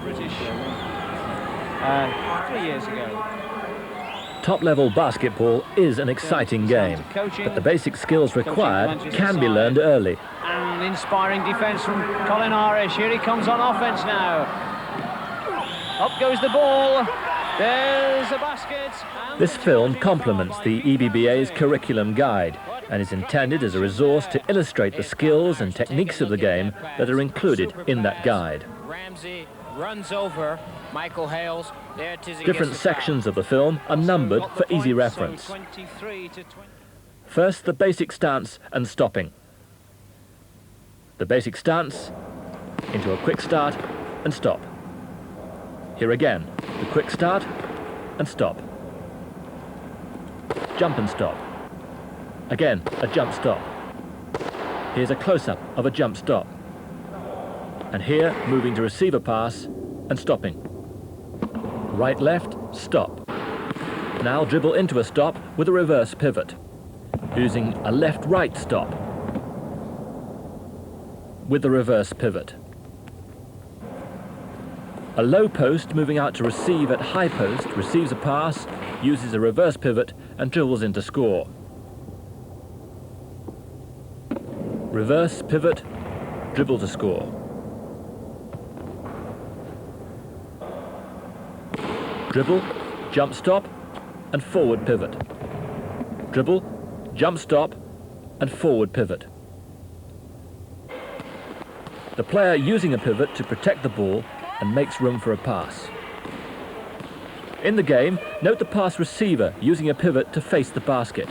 British 3 years ago. Top-level basketball is an exciting game, but the basic skills required can be learned early. And inspiring defence from Colin Irish. Here he comes on offence now. Up goes the ball. There's a basket. This film complements the EBBA's curriculum guide and is intended as a resource to illustrate the skills and techniques of the game that are included in that guide. Ramsey runs over Michael Hales. Different sections of the film are numbered for easy reference. First, the basic stance and stopping. The basic stance, into a quick start and stop. Here again, the quick start and stop. Jump and stop. Again, a jump stop. Here's a close-up of a jump stop. And here, moving to receive a pass and stopping. Right, left, stop. Now dribble into a stop with a reverse pivot, using a left-right stop with the reverse pivot. A low post moving out to receive at high post receives a pass, uses a reverse pivot and dribbles in to score. Reverse pivot, dribble to score. Dribble, jump stop and forward pivot. Dribble, jump stop and forward pivot. The player using a pivot to protect the ball and makes room for a pass. In the game, note the pass receiver using a pivot to face the basket.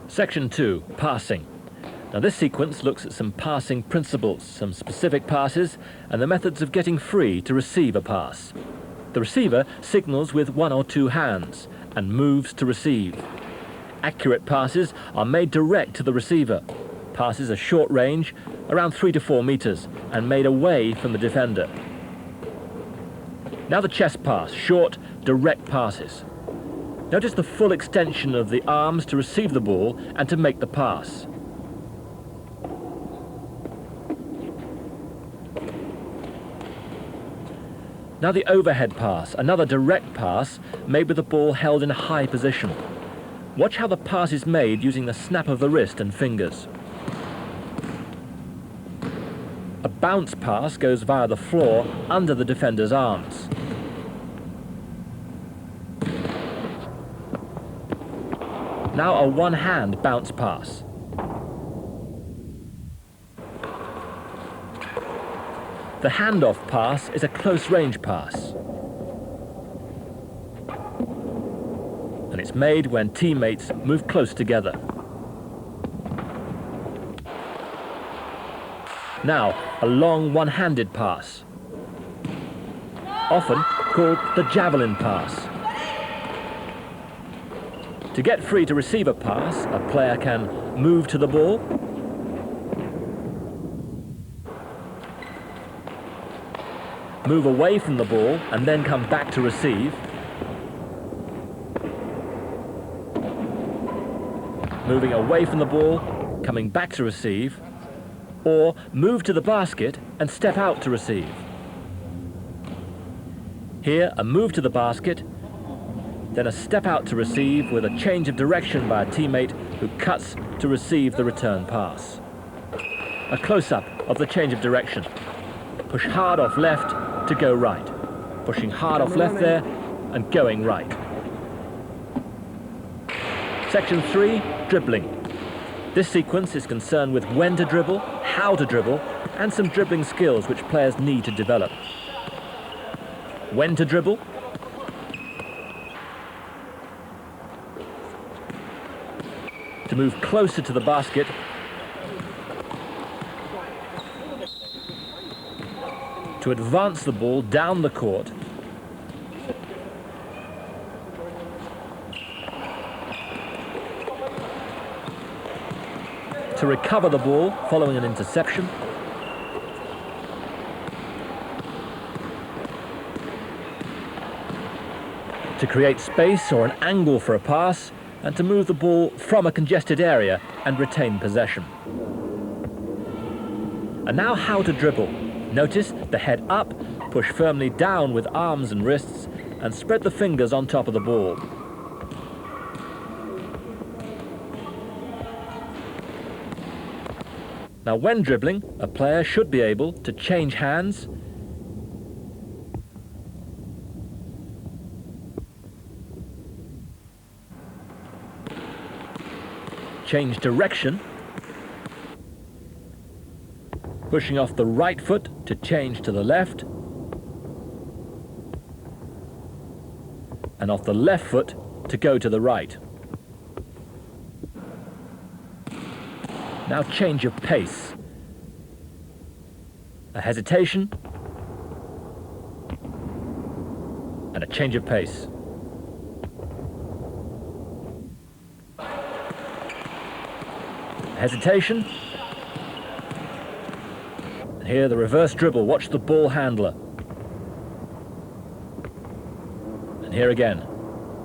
Section 2, passing. Now this sequence looks at some passing principles, some specific passes, and the methods of getting free to receive a pass. The receiver signals with one or two hands and moves to receive. Accurate passes are made direct to the receiver. Passes are short range, around 3 to 4 meters, and made away from the defender. Now the chest pass, short, direct passes. Notice the full extension of the arms to receive the ball and to make the pass. Now the overhead pass, another direct pass made with the ball held in a high position. Watch how the pass is made using the snap of the wrist and fingers. A bounce pass goes via the floor under the defender's arms. Now a one-hand bounce pass. The handoff pass is a close-range pass. And it's made when teammates move close together. Now, a long one-handed pass, often called the javelin pass. To get free to receive a pass, a player can move to the ball, move away from the ball and then come back to receive, moving away from the ball, coming back to receive, or move to the basket and step out to receive. Here, a move to the basket, then a step out to receive with a change of direction by a teammate who cuts to receive the return pass. A close-up of the change of direction. Push hard off left to go right. Pushing hard off left there and going right. Section 3, dribbling. This sequence is concerned with when to dribble, how to dribble, and some dribbling skills which players need to develop. When to dribble. To move closer to the basket. To advance the ball down the court. To recover the ball following an interception. To create space or an angle for a pass, and to move the ball from a congested area and retain possession. And now how to dribble. Notice the head up, push firmly down with arms and wrists, and spread the fingers on top of the ball. Now when dribbling, a player should be able to change hands, change direction, pushing off the right foot to change to the left, and off the left foot to go to the right. Now change of pace. A hesitation, and a change of pace. Hesitation, and here the reverse dribble. Watch the ball handler. And here again,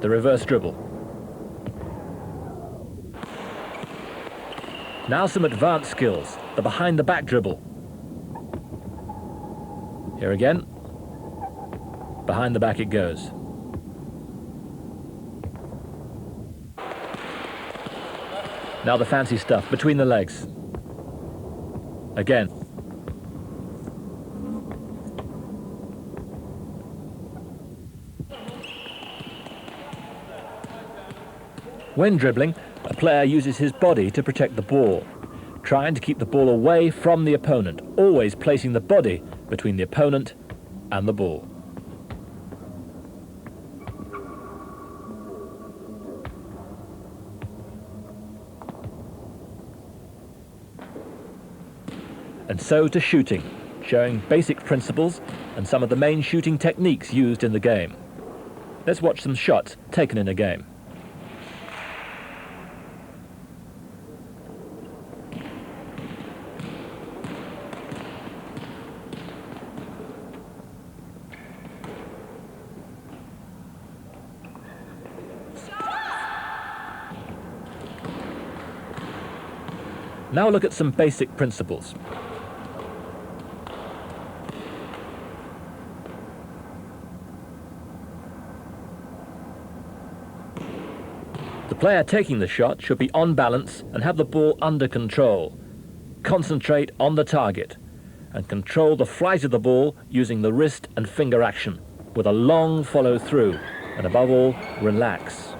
the reverse dribble. Now some advanced skills, the behind the back dribble. Here again, behind the back it goes. Now the fancy stuff, between the legs. Again. When dribbling, a player uses his body to protect the ball, trying to keep the ball away from the opponent, always placing the body between the opponent and the ball. And so to shooting, showing basic principles and some of the main shooting techniques used in the game. Let's watch some shots taken in a game. Now look at some basic principles. The player taking the shot should be on balance and have the ball under control. Concentrate on the target and control the flight of the ball using the wrist and finger action with a long follow through, and above all, relax.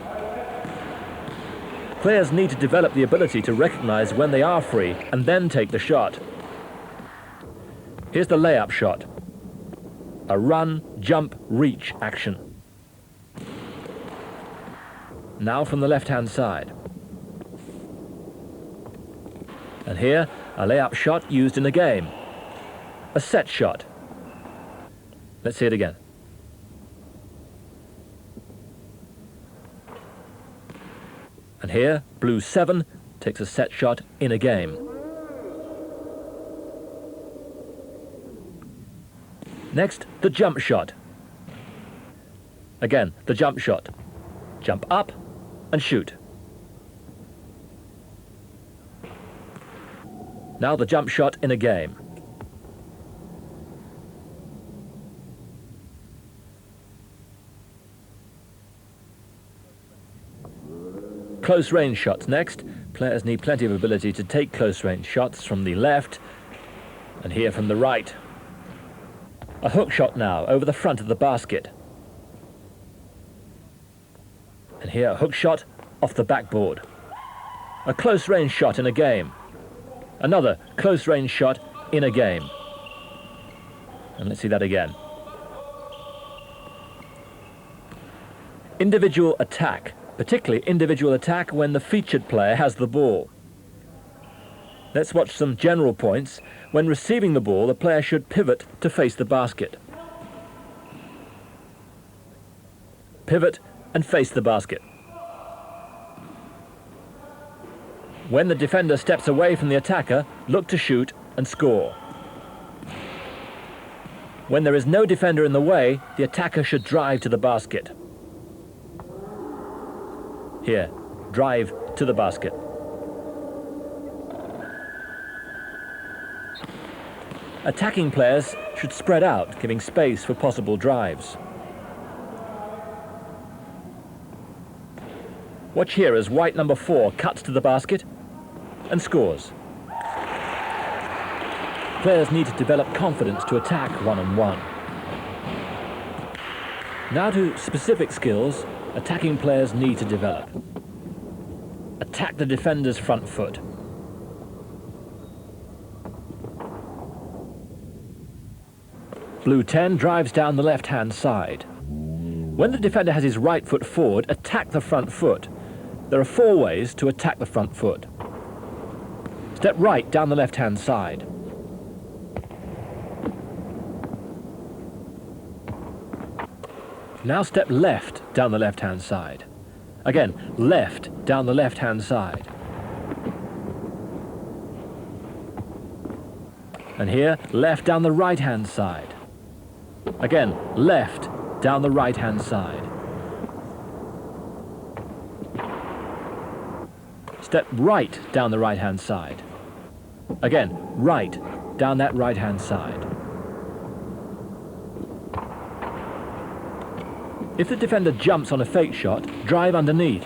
Players need to develop the ability to recognize when they are free and then take the shot. Here's the layup shot. A run, jump, reach action. Now from the left-hand side. And here, a layup shot used in a game. A set shot. Let's see it again. And here, blue 7 takes a set shot in a game. Next, the jump shot. Again, the jump shot. Jump up and shoot. Now the jump shot in a game. Close range shots next. Players need plenty of ability to take close range shots from the left and here from the right. A hook shot now over the front of the basket. And here a hook shot off the backboard. A close range shot in a game. Another close range shot in a game. And let's see that again. Individual attack, particularly individual attack when the featured player has the ball. Let's watch some general points. When receiving the ball, the player should pivot to face the basket. Pivot and face the basket. When the defender steps away from the attacker, look to shoot and score. When there is no defender in the way, the attacker should drive to the basket. Here, drive to the basket. Attacking players should spread out, giving space for possible drives. Watch here as white number 4 cuts to the basket and scores. Players need to develop confidence to attack one-on-one. Now to specific skills attacking players need to develop. Attack the defender's front foot. Blue 10 drives down the left-hand side. When the defender has his right foot forward, attack the front foot. There are 4 ways to attack the front foot. Step right down the left-hand side. Now step left down the left-hand side. Again, left down the left-hand side. And here, left down the right-hand side. Again, left down the right-hand side. Step right down the right-hand side. Again, right down that right-hand side. If the defender jumps on a fake shot, drive underneath.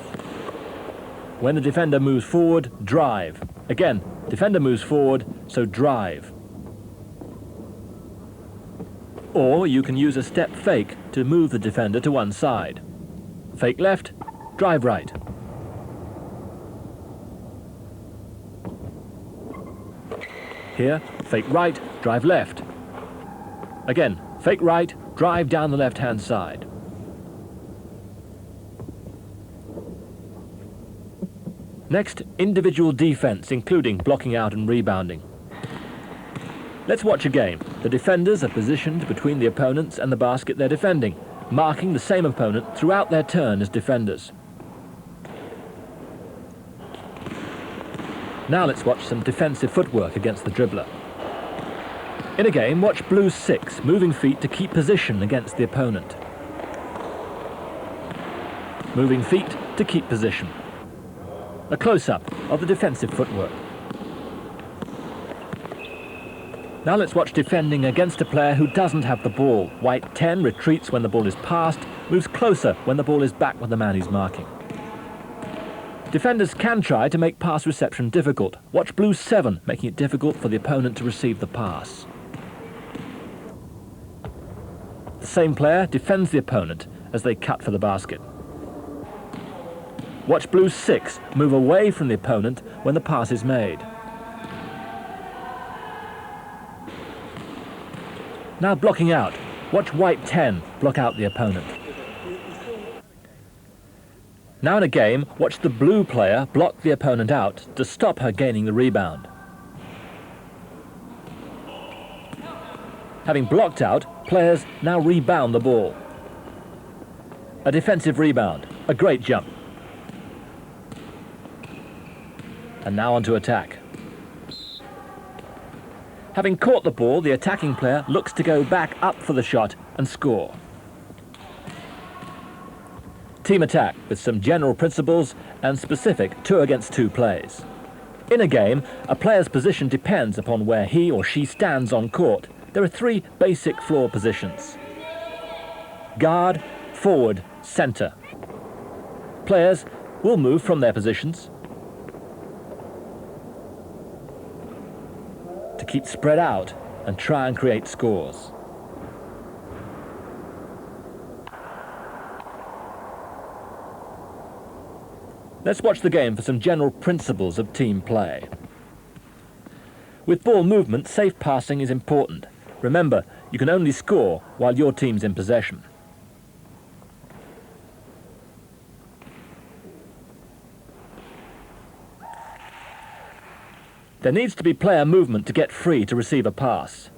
When the defender moves forward, drive. Again, defender moves forward, so drive. Or you can use a step fake to move the defender to one side. Fake left, drive right. Here, fake right, drive left. Again, fake right, drive down the left-hand side. Next, individual defense, including blocking out and rebounding. Let's watch a game. The defenders are positioned between the opponents and the basket they're defending, marking the same opponent throughout their turn as defenders. Now let's watch some defensive footwork against the dribbler. In a game, watch blue 6, moving feet to keep position against the opponent. Moving feet to keep position. A close-up of the defensive footwork. Now let's watch defending against a player who doesn't have the ball. White 10 retreats when the ball is passed, moves closer when the ball is back with the man he's marking. Defenders can try to make pass reception difficult. Watch blue 7, making it difficult for the opponent to receive the pass. The same player defends the opponent as they cut for the basket. Watch blue 6 move away from the opponent when the pass is made. Now blocking out. Watch white 10 block out the opponent. Now in a game, watch the blue player block the opponent out to stop her gaining the rebound. Having blocked out, players now rebound the ball. A defensive rebound, a great jump. And now on to attack. Having caught the ball, the attacking player looks to go back up for the shot and score. Team attack with some general principles and specific 2-against-2 plays. In a game, a player's position depends upon where he or she stands on court. There are 3 basic floor positions: guard, forward, center. Players will move from their positions to keep spread out and try and create scores. Let's watch the game for some general principles of team play. With ball movement, safe passing is important. Remember, you can only score while your team's in possession. There needs to be player movement to get free to receive a pass.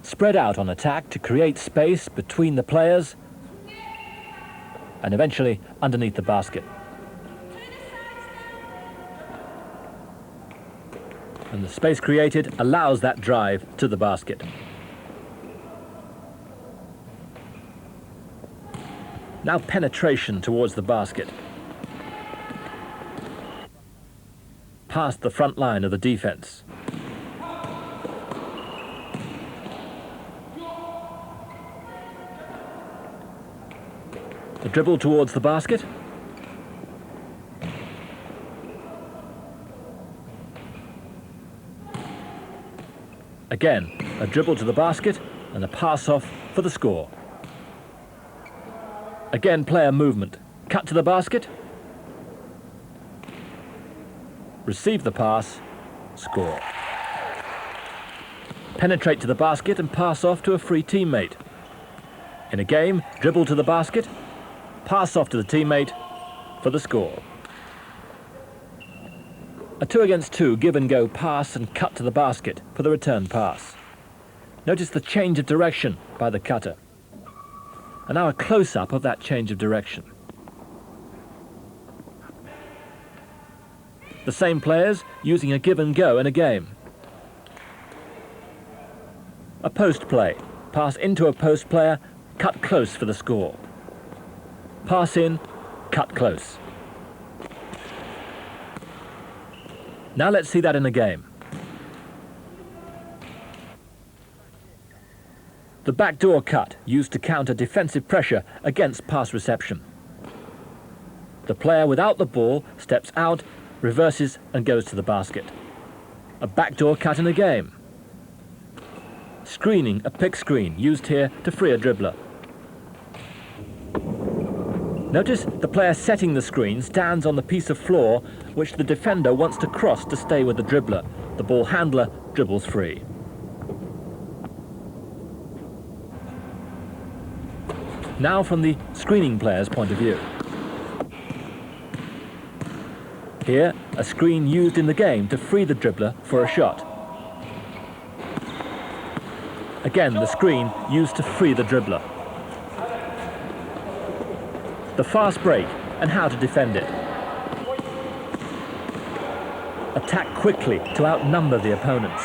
Spread out on attack to create space between the players and eventually underneath the basket. And the space created allows that drive to the basket. Now penetration towards the basket. Past the front line of the defense. The dribble towards the basket. Again, a dribble to the basket and a pass off for the score. Again, player movement. Cut to the basket. Receive the pass. Score. Penetrate to the basket and pass off to a free teammate. In a game, dribble to the basket, pass off to the teammate for the score. A 2-against-2 give-and-go pass and cut to the basket for the return pass. Notice the change of direction by the cutter. And now a close-up of that change of direction. The same players using a give-and-go in a game. A post play. Pass into a post player, cut close for the score. Pass in, cut close. Now let's see that in a game. The backdoor cut used to counter defensive pressure against pass reception. The player without the ball steps out, reverses and goes to the basket. A backdoor cut in a game. Screening, a pick screen used here to free a dribbler. Notice the player setting the screen stands on the piece of floor which the defender wants to cross to stay with the dribbler. The ball handler dribbles free. Now from the screening player's point of view. Here, a screen used in the game to free the dribbler for a shot. Again, the screen used to free the dribbler. The fast break and how to defend it. Attack quickly to outnumber the opponents.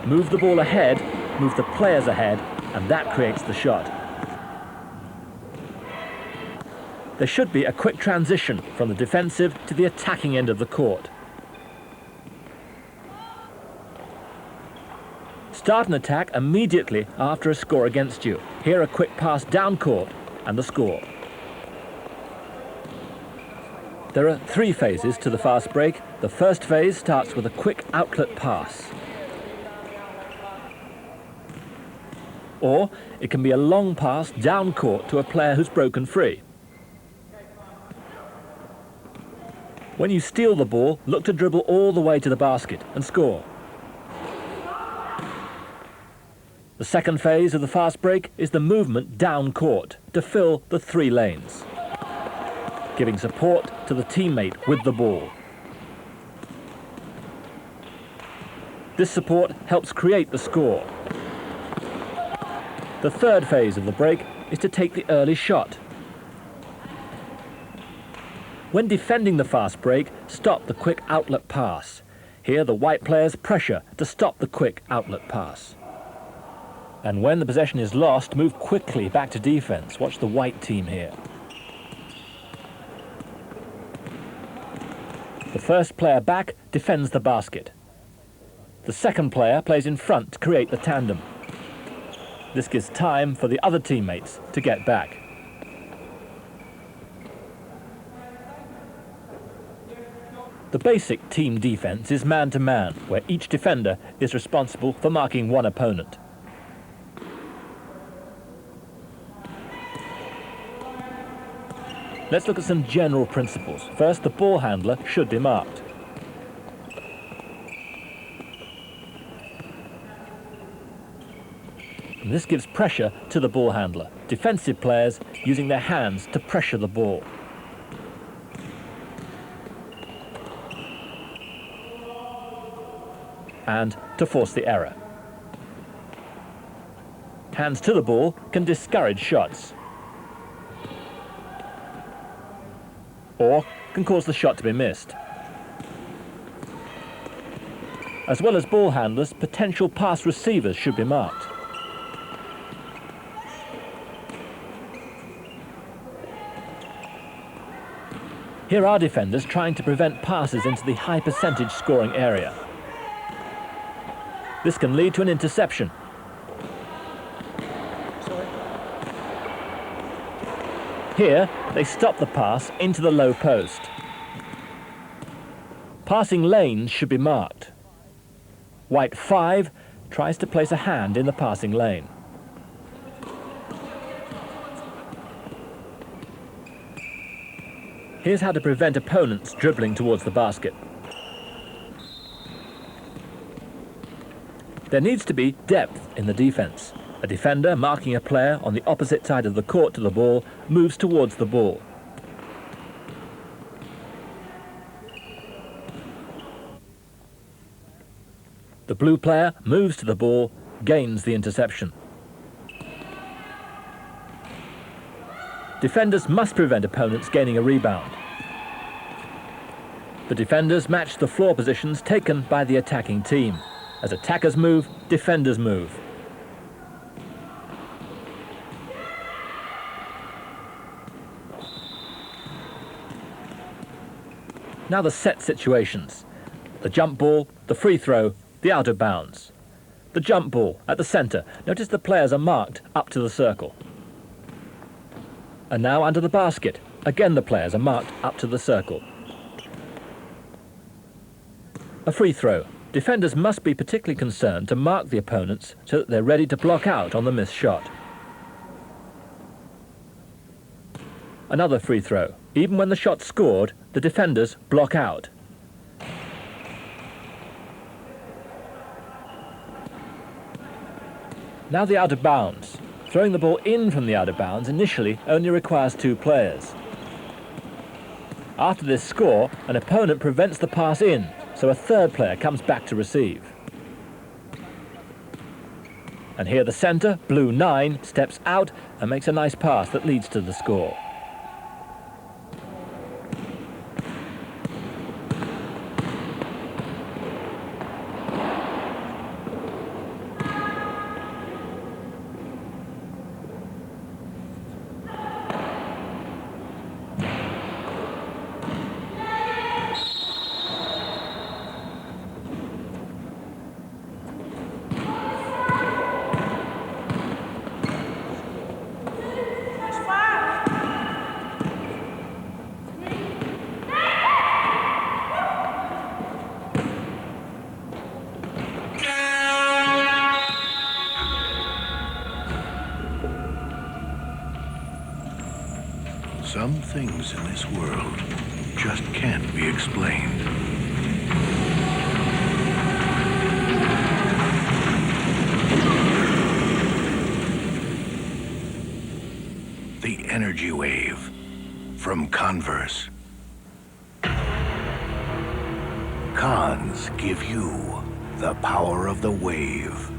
Move the ball ahead, move the players ahead, and that creates the shot. There should be a quick transition from the defensive to the attacking end of the court. Start an attack immediately after a score against you. Here a quick pass down court and the score. There are 3 phases to the fast break. The first phase starts with a quick outlet pass. Or it can be a long pass down court to a player who's broken free. When you steal the ball, look to dribble all the way to the basket and score. The second phase of the fast break is the movement down court to fill the 3 lanes, giving support to the teammate with the ball. This support helps create the score. The third phase of the break is to take the early shot. When defending the fast break, stop the quick outlet pass. Here the white players pressure to stop the quick outlet pass. And when the possession is lost, move quickly back to defense. Watch the white team here. The first player back defends the basket. The second player plays in front to create the tandem. This gives time for the other teammates to get back. The basic team defense is man-to-man, where each defender is responsible for marking one opponent. Let's look at some general principles. First, the ball handler should be marked. And this gives pressure to the ball handler. Defensive players using their hands to pressure the ball. And to force the error. Hands to the ball can discourage shots, or can cause the shot to be missed. As well as ball handlers, potential pass receivers should be marked. Here are defenders trying to prevent passes into the high percentage scoring area. This can lead to an interception. Here, they stop the pass into the low post. Passing lanes should be marked. White 5 tries to place a hand in the passing lane. Here's how to prevent opponents dribbling towards the basket. There needs to be depth in the defense. A defender marking a player on the opposite side of the court to the ball moves towards the ball. The blue player moves to the ball, gains the interception. Defenders must prevent opponents gaining a rebound. The defenders match the floor positions taken by the attacking team. As attackers move, defenders move. Now the set situations. The jump ball, the free throw, the out of bounds. The jump ball at the centre. Notice the players are marked up to the circle. And now under the basket. Again the players are marked up to the circle. A free throw. Defenders must be particularly concerned to mark the opponents so that they're ready to block out on the missed shot. Another free throw. Even when the shot's scored, the defenders block out. Now the out of bounds. Throwing the ball in from the out of bounds initially only requires 2 players. After this score, an opponent prevents the pass in, so a 3rd player comes back to receive. And here the centre, blue 9, steps out and makes a nice pass that leads to the score. Some things in this world just can't be explained. The energy wave from Converse. Cons give you the power of the wave.